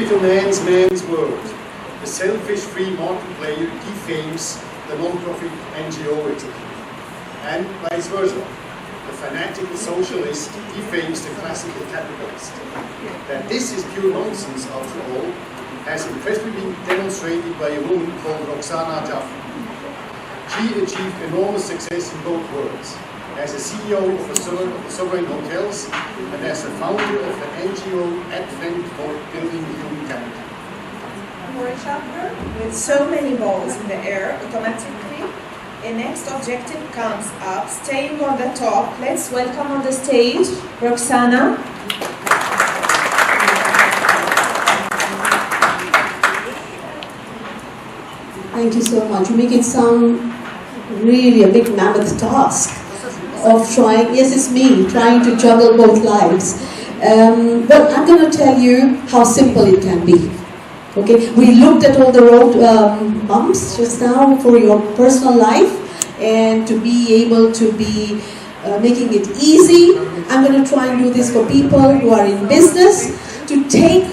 little man's world. The selfish free market player defames the non-profit NGO executive, and vice versa. The fanatical socialist defames the classical capitalist. That this is pure nonsense, after all, has impressively been demonstrated by a woman called Roxana Jaffer. She achieved enormous success in both worlds, as a CEO of the Sovereign Hotels and as a founder of the NGO Advent for Building Human Capital. For a chapter with so many balls in the air, automatically a next objective comes up, staying on the top. Let's welcome on the stage Roxana. Thank you so much. You make it sound really a big mammoth task of trying, yes, it's me, trying to juggle both lives. But I'm going to tell you how simple it can be. Okay, we looked at all the road bumps just now for your personal life, and to be able to be making it easy, I'm going to try and do this for people who are in business, to take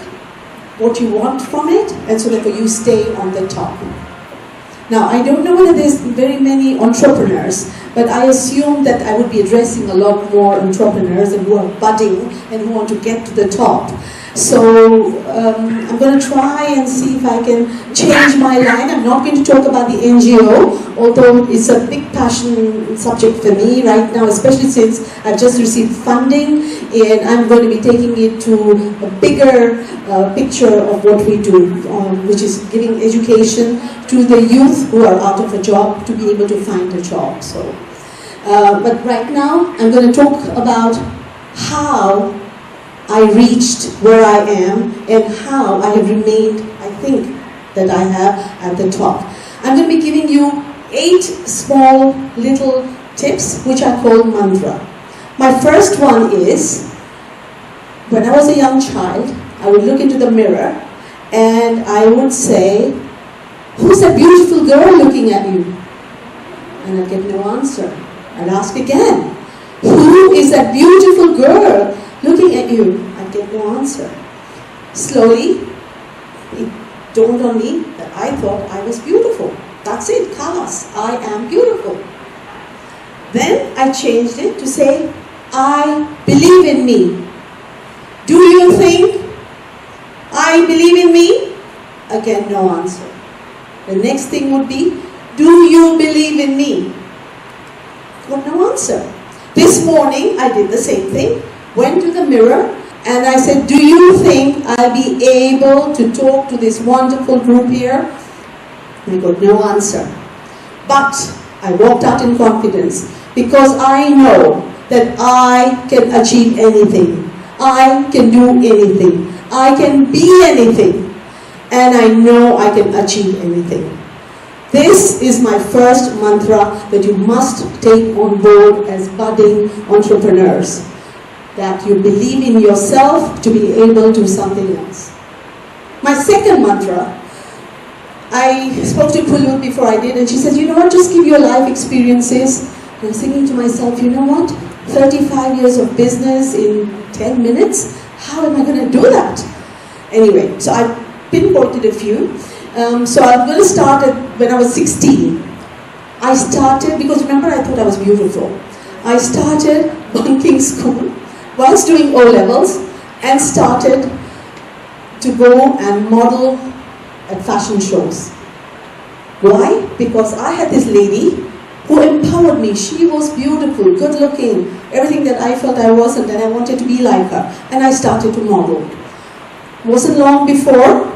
what you want from it, and so that you stay on the top. Now, I don't know whether there's very many entrepreneurs, but I assume that I would be addressing a lot more entrepreneurs and who are budding and who want to get to the top. So I'm going to try and see if I can change my line. I'm not going to talk about the NGO, although it's a big passion subject for me right now, especially since I've just received funding, and I'm going to be taking it to a bigger picture of what we do, which is giving education to the youth who are out of a job to be able to find a job. So, but right now I'm going to talk about how I reached where I am and how I have remained, I think, that I have at the top. I'm going to be giving you 8 small little tips which I call mantra. My first one is, when I was a young child, I would look into the mirror and I would say, "Who's that beautiful girl looking at you?" And I'd get no answer. I'd ask again, "Who is that beautiful girl looking at you?" I'd get no answer. Slowly, it dawned on me that I thought I was beautiful. That's it, Kalas, I am beautiful. Then I changed it to say, "I believe in me." Do you think I believe in me? Again, no answer. The next thing would be, "Do you believe in me?" Got no answer. This morning, I did the same thing. Went to the mirror and I said, "Do you think I'll be able to talk to this wonderful group here?" And I got no answer. But I walked out in confidence because I know that I can achieve anything. I can do anything. I can be anything. And I know I can achieve anything. This is my first mantra that you must take on board as budding entrepreneurs. That you believe in yourself to be able to do something else. My second mantra, I spoke to Pulu before I did, and she said, "You know what, just give your life experiences." And I was thinking to myself, you know what, 35 years of business in 10 minutes? How am I going to do that? Anyway, so I pinpointed a few. So I'm going to start at when I was 16. I started, because remember I thought I was beautiful. I started bunking school whilst doing O-levels and started to go and model at fashion shows. Why? Because I had this lady who empowered me. She was beautiful, good looking, everything that I felt I wasn't, and I wanted to be like her. And I started to model. Wasn't long before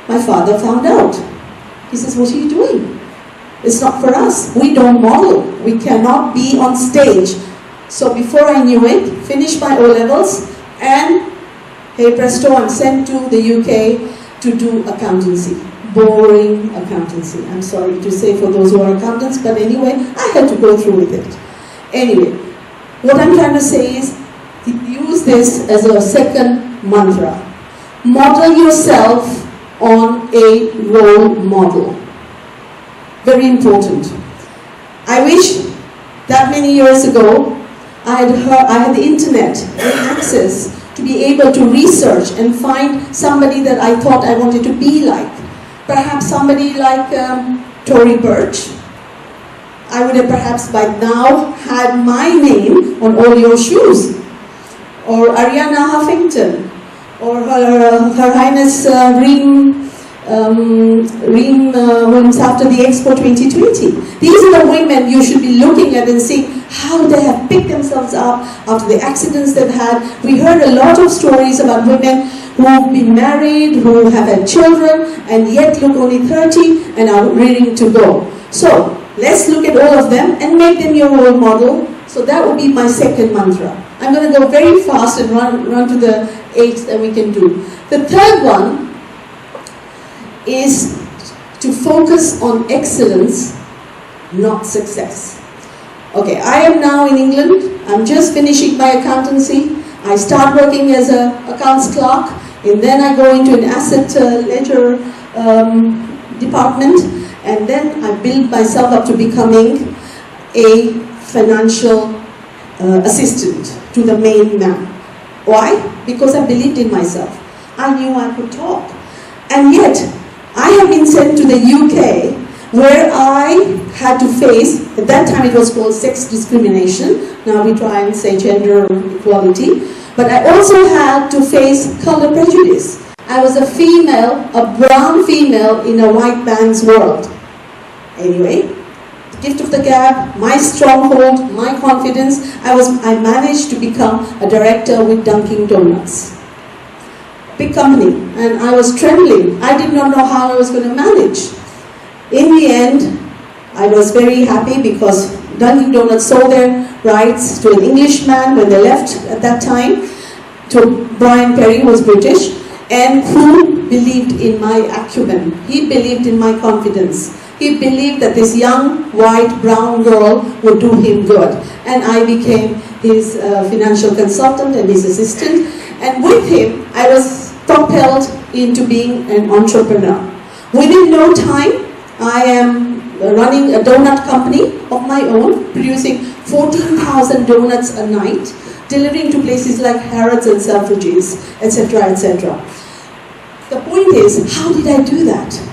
my father found out. He says, "What are you doing? It's not for us. We don't model. We cannot be on stage." So before I knew it, finished my O-levels, and hey presto, I'm sent to the UK to do accountancy. Boring accountancy. I'm sorry to say for those who are accountants, but anyway, I had to go through with it. Anyway, what I'm trying to say is, use this as a second mantra. Model yourself on a role model. Very important. I wish that many years ago I had the internet and access to be able to research and find somebody that I thought I wanted to be like. Perhaps somebody like Tory Burch. I would have perhaps by now had my name on all your shoes. Or Arianna Huffington. Or Her Highness Reem, who's after the Expo 2020. These are the women you should be looking at and seeing how they have picked themselves up after the accidents they've had. We heard a lot of stories about women who've been married, who have had children, and yet look only 30 and are ready to go. So, let's look at all of them and make them your role model. So that would be my second mantra. I'm going to go very fast and run to the 8 that we can do. The third one is to focus on excellence, not success. Okay, I am now in England. I'm just finishing my accountancy. I start working as an accounts clerk, and then I go into an asset ledger department, and then I build myself up to becoming a financial assistant to the main man. Why? Because I believed in myself. I knew I could talk. And yet, I have been sent to the UK where I had to face, at that time it was called sex discrimination, now we try and say gender equality, but I also had to face color prejudice. I was a female, a brown female in a white man's world. Anyway, the gift of the gab, my stronghold, my confidence, I managed to become a director with Dunkin' Donuts. Big company, and I was trembling. I did not know how I was going to manage. In the end, I was very happy because Dunkin' Donuts sold their rights to an Englishman when they left at that time, to Brian Perry, who was British, and who believed in my acumen. He believed in my confidence. He believed that this young, white, brown girl would do him good. And I became his financial consultant and his assistant. And with him, I was propelled into being an entrepreneur. Within no time, I am running a donut company of my own, producing 14,000 donuts a night, delivering to places like Harrods and Selfridges, etc., etc. The point is, how did I do that?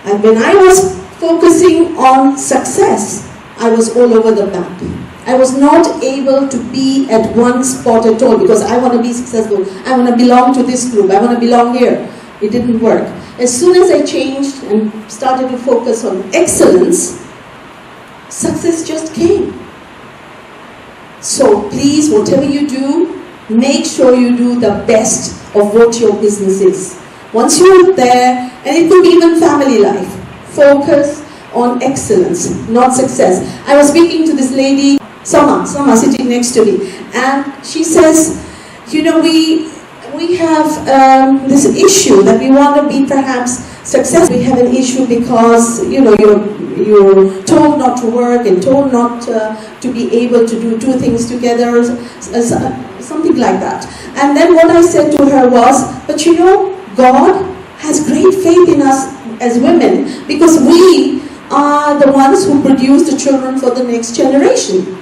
And when I was focusing on success, I was all over the map. I was not able to be at one spot at all because I want to be successful. I want to belong to this group. I want to belong here. It didn't work. As soon as I changed and started to focus on excellence, success just came. So please, whatever you do, make sure you do the best of what your business is. Once you're there, and it could be even family life, focus on excellence, not success. I was speaking to this lady, Sama sitting next to me, and she says, you know, we have this issue that we want to be perhaps successful. We have an issue because, you know, you're told not to work and told not to be able to do two things together, something like that. And then what I said to her was, but you know, God has great faith in us as women because we are the ones who produce the children for the next generation.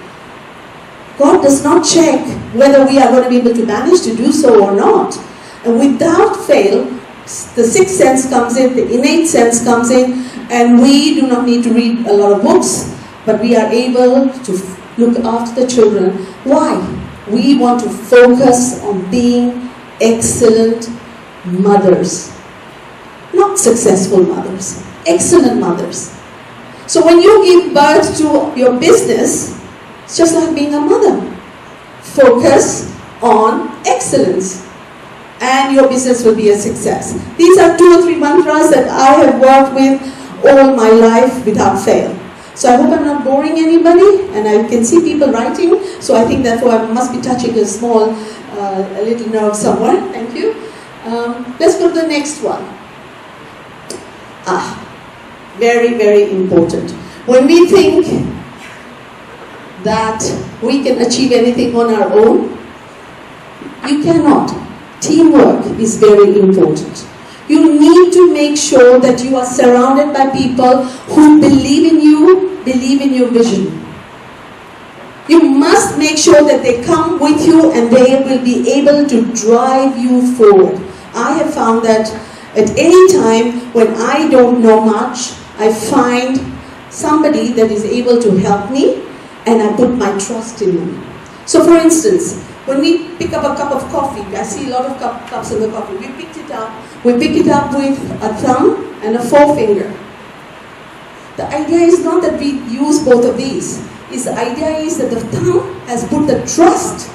God does not check whether we are going to be able to manage to do so or not. And without fail, the sixth sense comes in, the innate sense comes in, and we do not need to read a lot of books, but we are able to look after the children. Why? We want to focus on being excellent mothers. Not successful mothers, excellent mothers. So when you give birth to your business, it's just like being a mother. Focus on excellence and your business will be a success. These are 2 or 3 mantras that I have worked with all my life without fail. So I hope I'm not boring anybody, and I can see people writing, so I think therefore I must be touching a small, a little nerve somewhere. Thank you. Let's go to the next one. Very, very important. When we think that we can achieve anything on our own, you cannot. Teamwork is very important. You need to make sure that you are surrounded by people who believe in you, believe in your vision. You must make sure that they come with you and they will be able to drive you forward. I have found that at any time when I don't know much, I find somebody that is able to help me, and I put my trust in them. So for instance, when we pick up a cup of coffee, I see a lot of cups of the coffee, we pick it up with a thumb and a forefinger. The idea is not that we use both of these. The idea is that the thumb has put the trust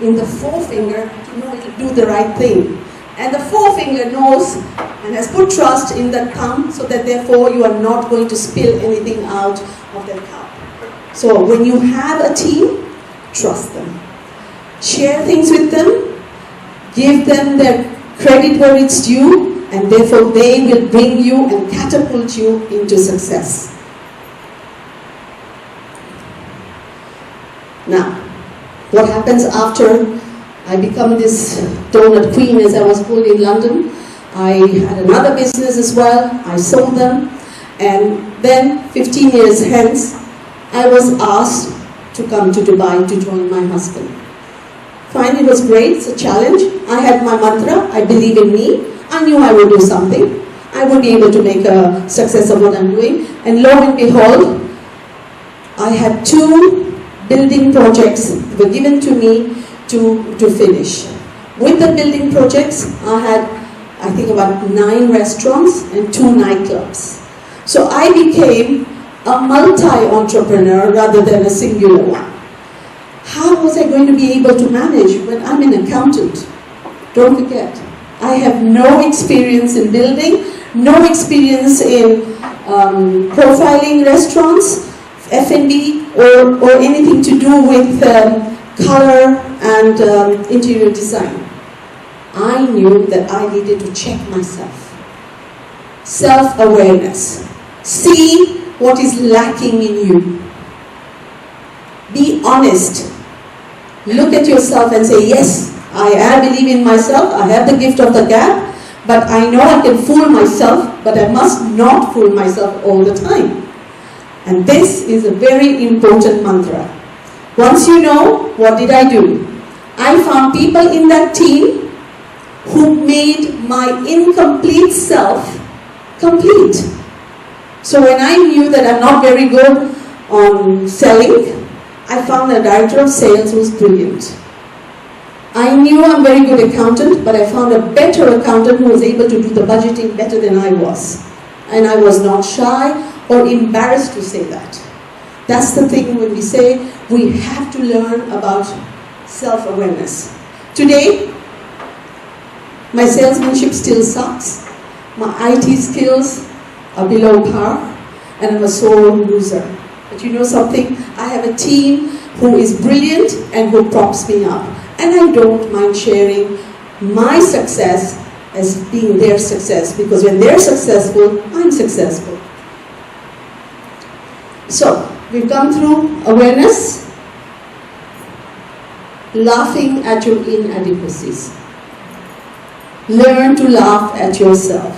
in the forefinger to know to do the right thing. And the forefinger knows and has put trust in the thumb, so that therefore you are not going to spill anything out of the cup. So when you have a team, trust them. Share things with them, give them their credit where it's due, and therefore they will bring you and catapult you into success. Now, what happens after I become this donut queen, as I was called in London? I had another business as well, I sold them, and then 15 years hence, I was asked to come to Dubai to join my husband. Fine, it was great, it's a challenge. I had my mantra, I believe in me, I knew I would do something. I would be able to make a success of what I'm doing. And lo and behold, I had 2 building projects that were given to me to finish. With the building projects, I had, I think, about 9 restaurants and 2 nightclubs. So I became a multi-entrepreneur rather than a singular one. How was I going to be able to manage when I'm an accountant? Don't forget, I have no experience in building, no experience in profiling restaurants, F&B, or anything to do with color and interior design. I knew that I needed to check myself. Self-awareness. See what is lacking in you. Be honest. Look at yourself and say, yes, I believe in myself, I have the gift of the gab, but I know I can fool myself, but I must not fool myself all the time. And this is a very important mantra. Once you know, what did I do? I found people in that team who made my incomplete self complete. So when I knew that I'm not very good on selling, I found a director of sales who was brilliant. I knew I'm a very good accountant, but I found a better accountant who was able to do the budgeting better than I was. And I was not shy or embarrassed to say that. That's the thing when we say we have to learn about self-awareness. Today, my salesmanship still sucks. My IT skills are below par, and I'm a sore loser. But you know something? I have a team who is brilliant and who props me up. And I don't mind sharing my success as being their success, because when they're successful, I'm successful. So, we've gone through awareness, laughing at your inadequacies. Learn to laugh at yourself.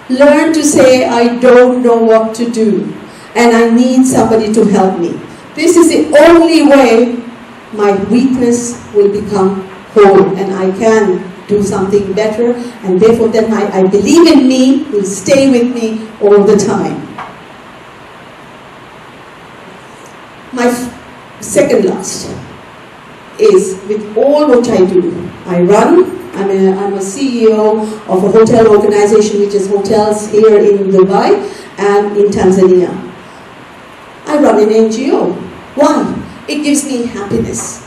Learn to say, I don't know what to do, and I need somebody to help me. This is the only way my weakness will become whole, and I can do something better, and therefore then I believe in me will stay with me all the time. My second last is with all what I do. I run. I'm a CEO of a hotel organization which is hotels here in Dubai and in Tanzania. I run an NGO. Why? It gives me happiness.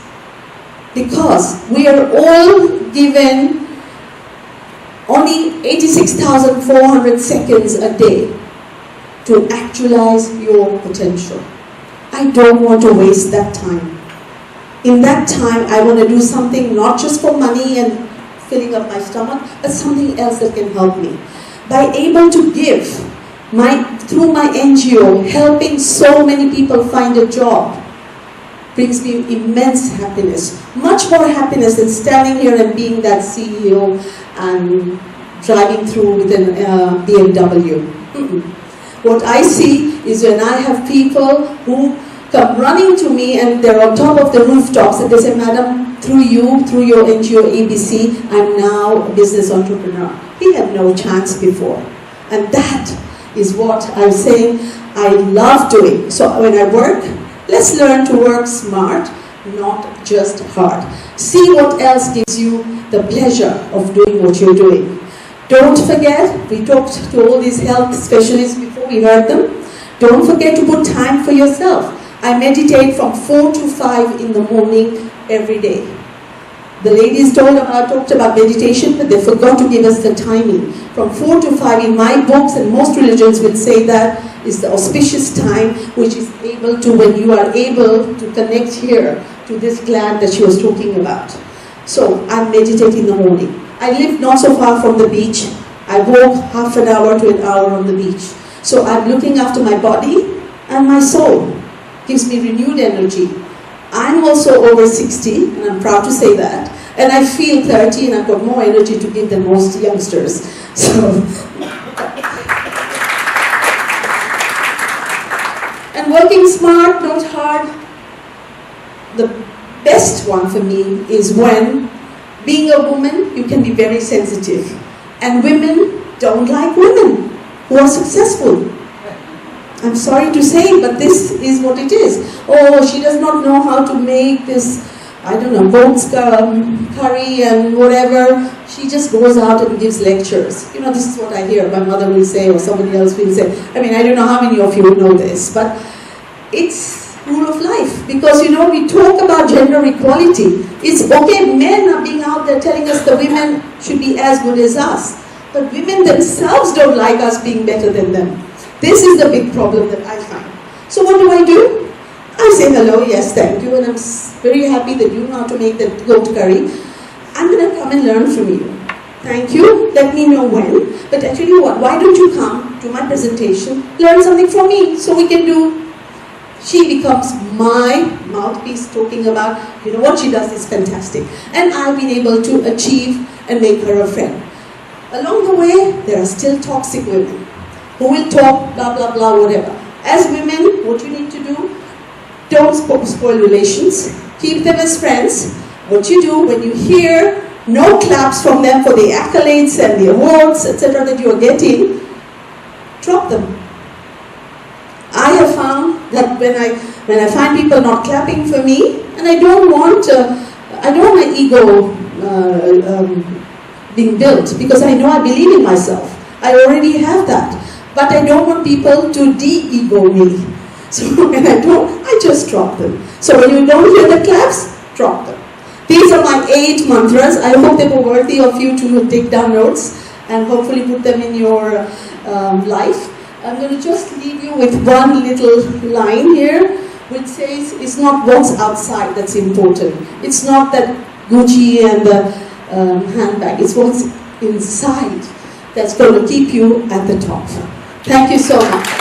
Because we are all given only 86,400 seconds a day to actualize your potential. I don't want to waste that time. In that time, I want to do something not just for money and filling up my stomach, but something else that can help me. By able to give, through my NGO, helping so many people find a job, brings me immense happiness. Much more happiness than standing here and being that CEO and driving through with an BMW. What I see is when I have people who come running to me, and they're on top of the rooftops, and they say, Madam, through you, through your NGO ABC, I'm now a business entrepreneur. We had no chance before. And that is what I'm saying I love doing. So when I work, let's learn to work smart, not just hard. See what else gives you the pleasure of doing what you're doing. Don't forget, we talked to all these health specialists before, we heard them. Don't forget to put time for yourself. I meditate from 4 to 5 in the morning every day. The ladies talked about meditation, but they forgot to give us the timing. From 4 to 5 in my books, and most religions will say that is the auspicious time, which is able to, when you are able to connect here to this gland that she was talking about. So I meditate in the morning. I live not so far from the beach. I walk half an hour to an hour on the beach. So I'm looking after my body and my soul. Gives me renewed energy. I'm also over 60, and I'm proud to say that. And I feel 30, and I've got more energy to give than most youngsters. So, and working smart, not hard. The best one for me is when, being a woman, you can be very sensitive. And women don't like women who are successful. I'm sorry to say, but this is what it is. Oh, she does not know how to make this, I don't know, goat's curry and whatever. She just goes out and gives lectures. You know, this is what I hear my mother will say, or somebody else will say. I mean, I don't know how many of you know this, but it's rule of life. Because, you know, we talk about gender equality. It's okay, men are being out there telling us the women should be as good as us. But women themselves don't like us being better than them. This is the big problem that I find. So what do? I say hello, yes, thank you, and I'm very happy that you know how to make that goat curry. I'm going to come and learn from you. Thank you, let me know when. But I tell you what, why don't you come to my presentation, learn something from me, so we can do. She becomes my mouthpiece talking about, you know, what she does is fantastic. And I've been able to achieve and make her a friend. Along the way, there are still toxic women who will talk, blah, blah, blah, whatever. As women, what you need to do, don't spoil relations. Keep them as friends. What you do when you hear no claps from them for the accolades and the awards, etc. that you are getting, drop them. I have found that when I find people not clapping for me, and I don't want my ego being built, because I know I believe in myself. I already have that. But I don't want people to de-ego me. So when I just drop them. So when you don't hear the claps, drop them. These are my 8 mantras. I hope they were worthy of you to take down notes and hopefully put them in your life. I'm going to just leave you with one little line here, which says, it's not what's outside that's important. It's not that Gucci and the handbag. It's what's inside that's going to keep you at the top. Thank you so much.